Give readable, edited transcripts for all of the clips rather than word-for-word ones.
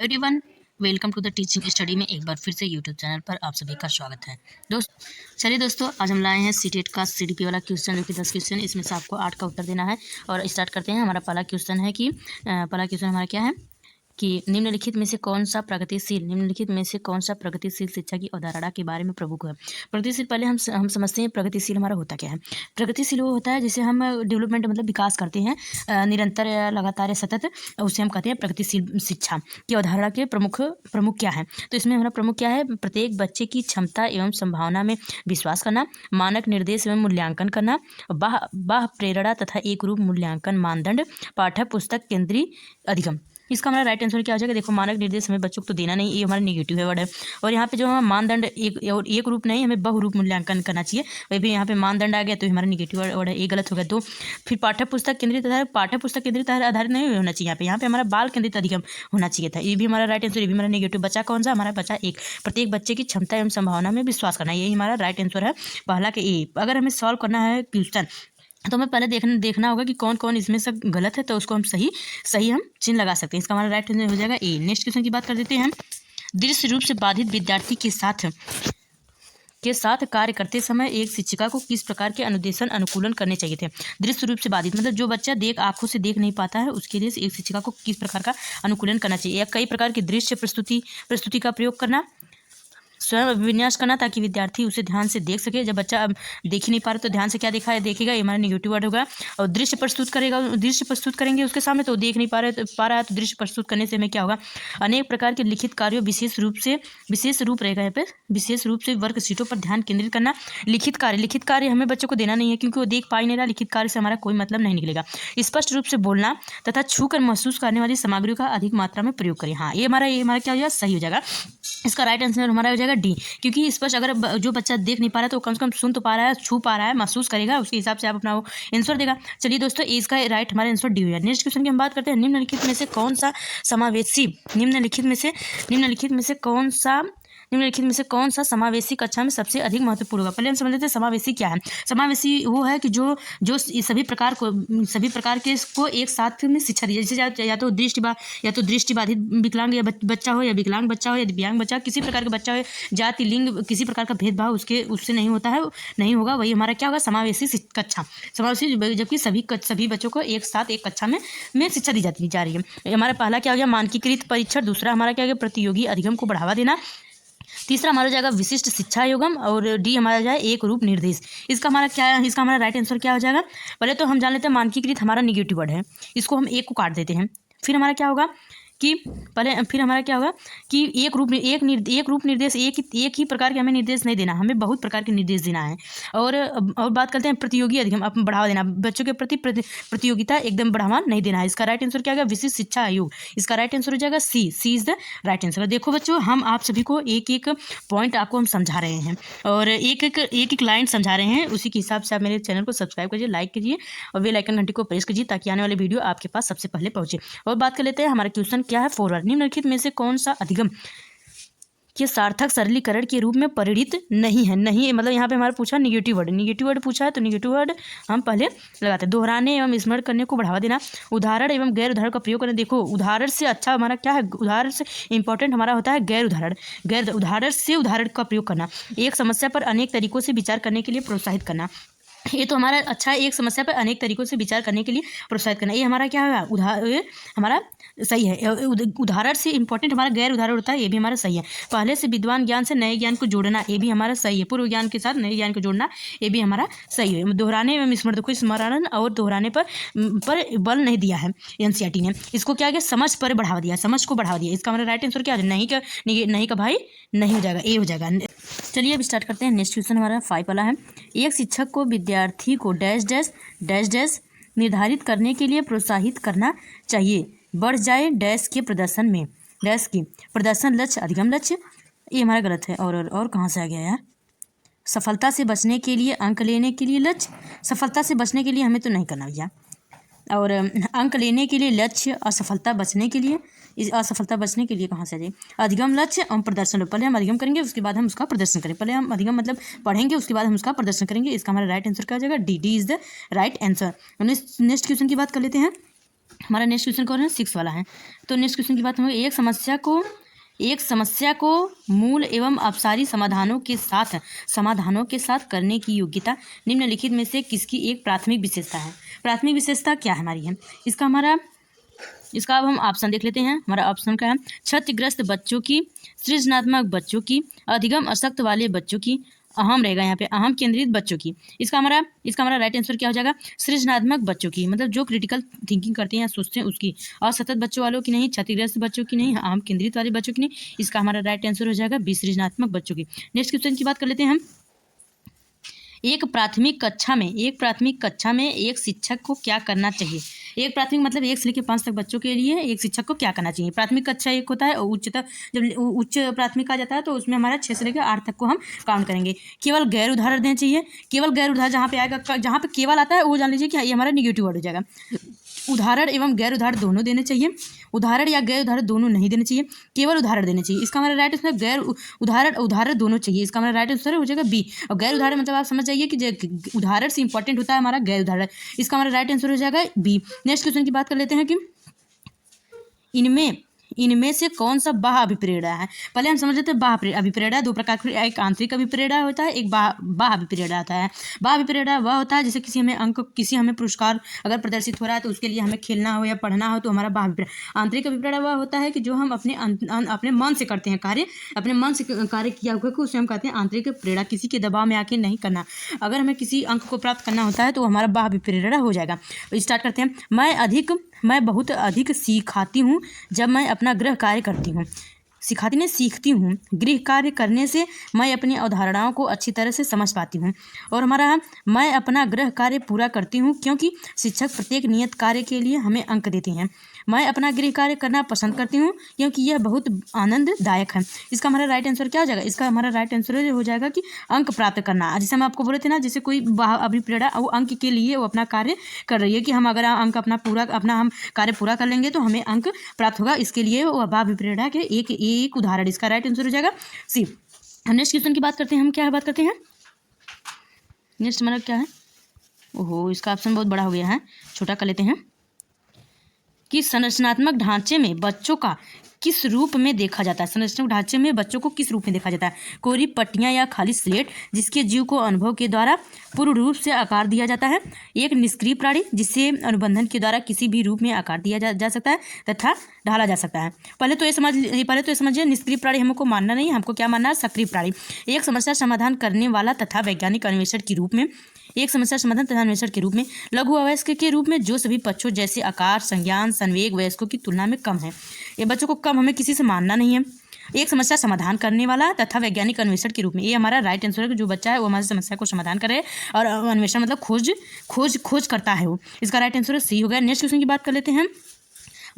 Everyone, welcome to the teaching study में एक बार फिर से यूट्यूब चैनल पर आप सभी का स्वागत है। चलिए दोस्तों, आज हम लाए हैं सीटेट का सीडीपी वाला क्वेश्चन, जो कि 10 क्वेश्चन, इसमें से आपको 8 का उत्तर देना है। और स्टार्ट करते हैं। हमारा पहला क्वेश्चन है कि पहला क्वेश्चन हमारा क्या है कि निम्नलिखित में से कौन सा प्रगतिशील शिक्षा की अवधारणा के बारे में प्रमुख है। प्रगतिशील, पहले हम समझते हैं प्रगतिशील हमारा होता क्या है। प्रगतिशील वो होता है जिसे हम डेवलपमेंट मतलब विकास करते हैं, निरंतर या लगातार या सतत, उसे हम कहते हैं प्रगतिशील शिक्षा की अवधारणा के प्रमुख क्या है। तो इसमें हमारा प्रमुख क्या है, प्रत्येक बच्चे की क्षमता एवं संभावना में विश्वास करना, मानक निर्देश एवं मूल्यांकन करना, बाह्य प्रेरणा तथा एक रूप मूल्यांकन मानदंड, पाठ्य पुस्तक केंद्रीय अधिगम। इसका हमारा राइट आंसर क्या हो जाएगा। देखो, मानक निर्देश हमें बच्चों को तो देना नहीं, ये हमारा नेगेटिव है वर्ड है। और यहाँ पे जो हमारा मानदंड एक रूप नहीं, हमें बहुरूप मूल्यांकन करना चाहिए। वही भी यहाँ पे मानदंड आ गया तो हमारा नेगेटिव वर्ड है, ये गलत हो गया। तो फिर पाठ्य पुस्तक केंद्रित आधारित नहीं होना चाहिए। यहाँ पे हमारा बाल केंद्रित अधिगम होना चाहिए था। ये भी हमारा राइट आंसर, ये भी हमारा नेगेटिव। बचा कौन सा, हमारा बचा एक, प्रत्येक बच्चे की क्षमता एवं संभावना में विश्वास करना। यही हमारा राइट आंसर है पहला के ए। अगर हमें सॉल्व करना है क्वेश्चन तो हमें पहले देखना होगा कि कौन कौन इसमें सब गलत है, तो उसको हम सही हम चिन्ह लगा सकते हैं। इसका हमारा राइट आंसर हो जाएगा ए। नेक्स्ट क्वेश्चन की बात कर देते हैं। दृश्य रूप से बाधित विद्यार्थी के साथ कार्य करते समय एक शिक्षिका को किस प्रकार के अनुकूलन करने चाहिए थे। दृश्य रूप से बाधित मतलब जो बच्चा आंखों से देख नहीं पाता है, उसके लिए एक शिक्षिका को किस प्रकार का अनुकूलन करना चाहिए। या कई प्रकार की दृश्य प्रस्तुति का प्रयोग करना, स्वयं विन्यास करना ताकि विद्यार्थी उसे ध्यान से देख सके। जब बच्चा देख ही नहीं पा रहा तो ध्यान से क्या देखेगा, ये हमारा नेगेटिव वर्ड होगा। और दृश्य प्रस्तुत करेंगे उसके सामने, तो देख नहीं पा रहा है तो दृश्य प्रस्तुत करने से हमें क्या होगा, अनेक प्रकार के लिखित कार्यों विशेष रूप रहेगा यहाँ पे, विशेष रूप से वर्कशीटों पर ध्यान केंद्रित करना। लिखित कार्य हमें बच्चों को देना नहीं है, क्योंकि वो देख पा ही नहीं रहा। लिखित कार्य से हमारा कोई मतलब नहीं निकलेगा। स्पष्ट रूप से बोलना तथा छूकर महसूस करने वाली सामग्री का अधिक मात्रा में प्रयोग करें। हाँ, ये हमारा क्या हो जाएगा, सही हो जाएगा। इसका राइट आंसर हमारा हो जाएगा डी, क्योंकि स्पष्ट, अगर जो बच्चा देख नहीं पा रहा है तो कम से कम सुन तो पा रहा है, छू पा रहा है, महसूस करेगा, उसके हिसाब से आप अपना वो आंसर देगा। चलिए दोस्तों, इसका राइट हमारा आंसर डी है। नेक्स्ट क्वेश्चन की हम बात करते हैं। निम्नलिखित में से कौन सा समावेशी कक्षा में सबसे अधिक महत्वपूर्ण होगा। पहले हम समझ लेते हैं समावेशी क्या है। समावेशी वो है कि जो सभी प्रकार के को एक साथ में शिक्षा दी, जैसे या तो दृष्टिबाधित विकलांग या बच्चा हो, या विकलांग बच्चा हो, या दिव्यांग बच्चा, किसी प्रकार का बच्चा हो, जाति लिंग किसी प्रकार का भेदभाव उससे नहीं होगा। वही हमारा क्या होगा, समावेशी कक्षा। समावेशी जबकि सभी बच्चों को एक साथ एक कक्षा में शिक्षा दी जा रही है। हमारा पहला क्या हो गया, मानकीकृत परीक्षण। दूसरा हमारा क्या हो गया, प्रतियोगी अधिगम को बढ़ावा देना। तीसरा हमारा जाएगा विशिष्ट शिक्षा योगम। और डी हमारा जाए एक रूप निर्देश। इसका हमारा राइट आंसर क्या हो जाएगा। पहले तो हम जान लेते हैं मानकीकृत हमारा निगेटिव वर्ड है, इसको हम एक को काट देते हैं। फिर हमारा क्या होगा कि एक रूप निर्देश, एक ही प्रकार के हमें निर्देश नहीं देना, हमें बहुत प्रकार के निर्देश देना है। और बात करते हैं प्रतियोगी अधिगम, बढ़ावा देना, बच्चों के प्रति प्रतियोगिता एकदम बढ़ावा नहीं देना है। इसका राइट आंसर क्या होगा, विशिष्ट शिक्षा आयोग। इसका राइट आंसर हो जाएगा सी इज द राइट आंसर। देखो बच्चों, हम आप सभी को एक एक पॉइंट आपको हम समझा रहे हैं, और एक लाइन समझा रहे हैं। उसी के हिसाब से आप मेरे चैनल को सब्सक्राइब कीजिए, लाइक कीजिए और बेल आइकन घंटी को प्रेस कीजिए, ताकि आने वाले वीडियो आपके पास सबसे पहले पहुंचे। और बात कर लेते हैं हमारा क्वेश्चन क्या है, फॉरवर्ड। निम्नलिखित में से कौन सा अधिगम के सार्थक सरलीकरण के रूप में परिणित नहीं है। नहीं मतलब यहाँ पे हमारा पूछा निगेटिव वर्ड पूछा है, तो निगेटिव वर्ड हम पहले लगाते हैं। दोहराने एवं स्मरण करने को बढ़ावा देना, उदाहरण एवं गैर उदाहरण का प्रयोग करना। देखो, उदाहरण से अच्छा हमारा क्या है, उदाहरण से इंपॉर्टेंट हमारा होता है गैर उदाहरण से उदाहरण का प्रयोग करना। एक समस्या पर अनेक तरीकों से विचार करने के लिए प्रोत्साहित करना। ये तो हमारा अच्छा है, एक समस्या पर अनेक तरीकों से विचार करने के लिए प्रोत्साहित करना। ये हमारा क्या है, हमारा सही है। उदाहरण से इंपॉर्टेंट हमारा गैर उदाहरण होता है, ये भी हमारा सही है। पहले से विद्वान ज्ञान से नए ज्ञान को जोड़ना, ये भी हमारा सही है। पूर्व ज्ञान के साथ नए ज्ञान को जोड़ना, ये भी हमारा सही है। दोहराने एवं स्मरण और दोहराने पर बल नहीं दिया है एनसीईआरटी ने। इसको क्या किया, समझ पर बढ़ावा दिया, समझ को बढ़ावा दिया। इसका हमारा राइट आंसर क्या है, नहीं का भाई नहीं हो जाएगा, ए हो जाएगा। चलिए अब स्टार्ट करते हैं। नेक्स्ट क्वेश्चन हमारा 5 वाला है। एक शिक्षक को विद्यार्थी को डैश डैश डैश डैश निर्धारित करने के लिए प्रोत्साहित करना चाहिए, बढ़ जाए डैश के प्रदर्शन में, डैश की प्रदर्शन लक्ष्य अधिगम लक्ष्य। ये हमारा गलत है। और कहाँ से आ गया यार, सफलता से बचने के लिए अंक लेने के लिए लक्ष्य। सफलता से बचने के लिए हमें तो नहीं करना भैया, और अंक लेने के लिए लक्ष्य, असफलता बचने के लिए, इस असफलता बचने के लिए कहाँ से आ जाए, अधिगम लक्ष्य और प्रदर्शन। पहले हम अधिगम करेंगे, उसके बाद हम उसका प्रदर्शन करेंगे। पहले हम अधिगम मतलब पढ़ेंगे, उसके बाद हम उसका प्रदर्शन करेंगे। इसका हमारा राइट आंसर क्या हो जाएगा, D is the right answer. Next question की बात कर लेते हैं। हमारा नेक्स्ट क्वेश्चन कौन है, 6 वाला है। तो नेक्स्ट क्वेश्चन की बात हम एक समस्या को मूल एवं अपसारी समाधानों के साथ करने की योग्यता निम्नलिखित में से किसकी एक प्राथमिक विशेषता है। प्राथमिक विशेषता क्या हमारी है, इसका अब हम ऑप्शन देख लेते हैं। हमारा ऑप्शन क्या है, क्षतिग्रस्त बच्चों की, सृजनात्मक बच्चों की, अधिगम अशक्त वाले बच्चों की, अहम रहेगा यहाँ पे, अहम केंद्रित बच्चों की। इसका हमारा राइट आंसर क्या हो जाएगा, सृजनात्मक बच्चों की, मतलब जो क्रिटिकल थिंकिंग करते हैं या सोचते हैं उसकी, और सतत बच्चों वालों की नहीं, क्षतिग्रस्त बच्चों की नहीं, अहम केंद्रित वाले बच्चों की नहीं। इसका हमारा राइट आंसर हो जाएगा बी, सृजनात्मक बच्चों की। नेक्स्ट क्वेश्चन की बात कर लेते हैं हम। एक प्राथमिक कक्षा में एक शिक्षक को क्या करना चाहिए। एक प्राथमिक मतलब 1 से लेकर 5 तक बच्चों के लिए एक शिक्षक को क्या करना चाहिए। प्राथमिक कक्षा एक होता है, और जब उच्च प्राथमिक आ जाता है तो उसमें हमारा 6 से लेकर 8 तक को हम काउंट करेंगे। केवल गैर उदाहरण देना चाहिए। केवल गैर उदाहरण जहाँ पे आएगा, जहाँ पे केवल आता है वो जान लीजिए कि ये हमारा निगेटिव वर्ड हो जाएगा। उदाहरण एवं गैर उदाहरण दोनों देने चाहिए। उदाहरण या गैर उदाहरण दोनों नहीं देने चाहिए, केवल उदाहरण देने चाहिए। इसका हमारा राइट आंसर गैर उदाहरण दोनों चाहिए। इसका हमारा राइट आंसर हो जाएगा बी। और गैर उदाहरण मतलब आप समझ जाइए कि उदाहरण से इंपॉर्टेंट होता है हमारा गैर उदाहरण। इसका हमारा राइट आंसर हो जाएगा बी। नेक्स्ट क्वेश्चन की बात कर लेते हैं कि इनमें से कौन सा बाह्य अभिप्रेरणा है। पहले हम समझ लेते हैं बाह्य अभिप्रेरणा 2 प्रकार की, एक आंतरिक अभिप्रेरणा होता है, एक बाह्य अभिप्रेरणा होता है। बाह्य अभिप्रेरणा वह होता है जैसे किसी हमें पुरस्कार अगर प्रदर्शित हो रहा है तो उसके लिए हमें खेलना हो या पढ़ना हो तो हमारा बाह्य अभिप्रेरणा। आंतरिक अभिप्रेरणा वह होता है कि जो हम अपने मन से करते हैं कार्य, अपने मन से कार्य किया हुआ उसे हम कहते हैं आंतरिक प्रेरणा। किसी के दबाव में आके नहीं करना। अगर हमें किसी अंक को प्राप्त करना होता है तो हमारा बाह्य अभिप्रेरणा हो जाएगा। स्टार्ट करते हैं। मैं बहुत अधिक सिखाती हूँ जब मैं अपना गृह कार्य करती हूँ। सिखाती नहीं, सीखती हूँ। गृह कार्य करने से मैं अपनी अवधारणाओं को अच्छी तरह से समझ पाती हूँ। और हमारा मैं अपना गृह कार्य पूरा करती हूँ क्योंकि शिक्षक प्रत्येक नियत कार्य के लिए हमें अंक देते हैं। मैं अपना गृह कार्य करना पसंद करती हूँ क्योंकि यह बहुत आनंददायक है। इसका हमारा राइट आंसर क्या हो जाएगा, इसका हमारा राइट आंसर हो जाएगा कि अंक प्राप्त करना। जैसे हम आपको बोले थे ना, जैसे कोई अभिप्रेरणा वो अंक के लिए वो अपना कार्य कर रही है कि हम अगर अंक हम कार्य पूरा कर लेंगे तो हमें अंक प्राप्त होगा। इसके लिए वो अभिप्रेरणा के एक उदाहरण। इसका राइट आंसर हो जाएगा सी। नेक्स्ट क्वेश्चन की बात करते हैं हम। क्या बात करते हैं नेक्स्ट हमारा क्या है, ओहो इसका ऑप्शन बहुत बड़ा हो गया है, छोटा कर लेते हैं। कि संरचनात्मक ढांचे में बच्चों का किस रूप में देखा जाता है। संरचनात्मक ढांचे में बच्चों को किस रूप में देखा जाता है। कोरी पट्टियां या खाली स्लेट जिसके जीव को अनुभव के द्वारा पूर्ण रूप से आकार दिया जाता है। एक निष्क्रिय प्राणी जिसे अनुबंधन के द्वारा किसी भी रूप में आकार दिया जा सकता है तथा ढाला जा सकता है। पहले तो ये समझिए निष्क्रिय प्राणी हमको मानना नहीं, हमको क्या मानना है, सक्रिय प्राणी। एक समस्या समाधान करने वाला तथा वैज्ञानिक अन्वेषण के रूप में, एक समस्या समाधान तथा अन्वेषण के रूप में, लघु अवयस्क के रूप में जो सभी बच्चों जैसे आकार, संज्ञान, संवेग वयस्कों की तुलना में कम है। ये बच्चों को कम हमें किसी से मानना नहीं है। एक समस्या समाधान करने वाला तथा वैज्ञानिक अन्वेषण के रूप में, ये हमारा राइट आंसर है कि जो बच्चा है वो हमारी समस्या को समाधान करे और अन्वेषण मतलब खोज करता है वो। इसका राइट आंसर सी हो गया। नेक्स्ट क्वेश्चन की बात कर लेते हैं।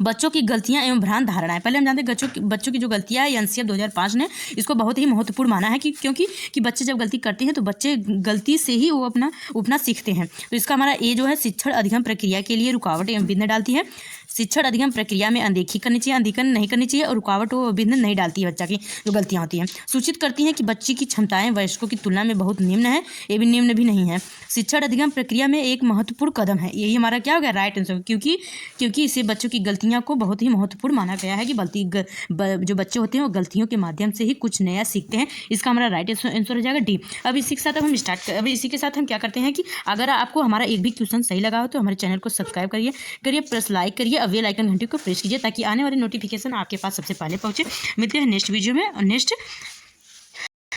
बच्चों की गलतियां एवं भ्रांत धारणाएं। पहले हम जानते हैं बच्चों की जो गलतियां है, एनसीएफ 2005 ने इसको बहुत ही महत्वपूर्ण माना है क्योंकि बच्चे जब गलती करते हैं तो बच्चे गलती से ही वो अपना सीखते हैं। तो इसका हमारा ए जो है शिक्षण अधिगम प्रक्रिया के लिए रुकावट एवं विघ्न डालती है। शिक्षण अधिगम प्रक्रिया में अनदेखी करनी चाहिए, अनदेखी नहीं करनी चाहिए और रुकावट व विघ्न नहीं डालती है बच्चा की जो गलतियाँ होती हैं। सूचित करती हैं कि बच्चे की क्षमताएं वयस्कों की तुलना में बहुत निम्न है, ये भी निम्न भी नहीं है। शिक्षण अधिगम प्रक्रिया में एक महत्वपूर्ण कदम है। यही हमारा क्या हो गया राइट आंसर, क्योंकि इसे बच्चों की गलतियाँ को बहुत ही महत्वपूर्ण माना गया है कि जो बच्चे होते हैं वो गलतियों के माध्यम से ही कुछ नया सीखते हैं। इसका हमारा राइट आंसर हो जाएगा डी। अब इसी के साथ हम क्या करते हैं कि अगर आपको हमारा एक भी क्वेश्चन सही लगा हो तो हमारे चैनल को सब्सक्राइब करिए, प्लस लाइक करिए, बेल आइकन घंटी को प्रेस कीजिए ताकि आने वाली नोटिफिकेशन आपके पास सबसे पहले पहुंचे। मिलते हैं नेक्स्ट वीडियो में और नेक्स्ट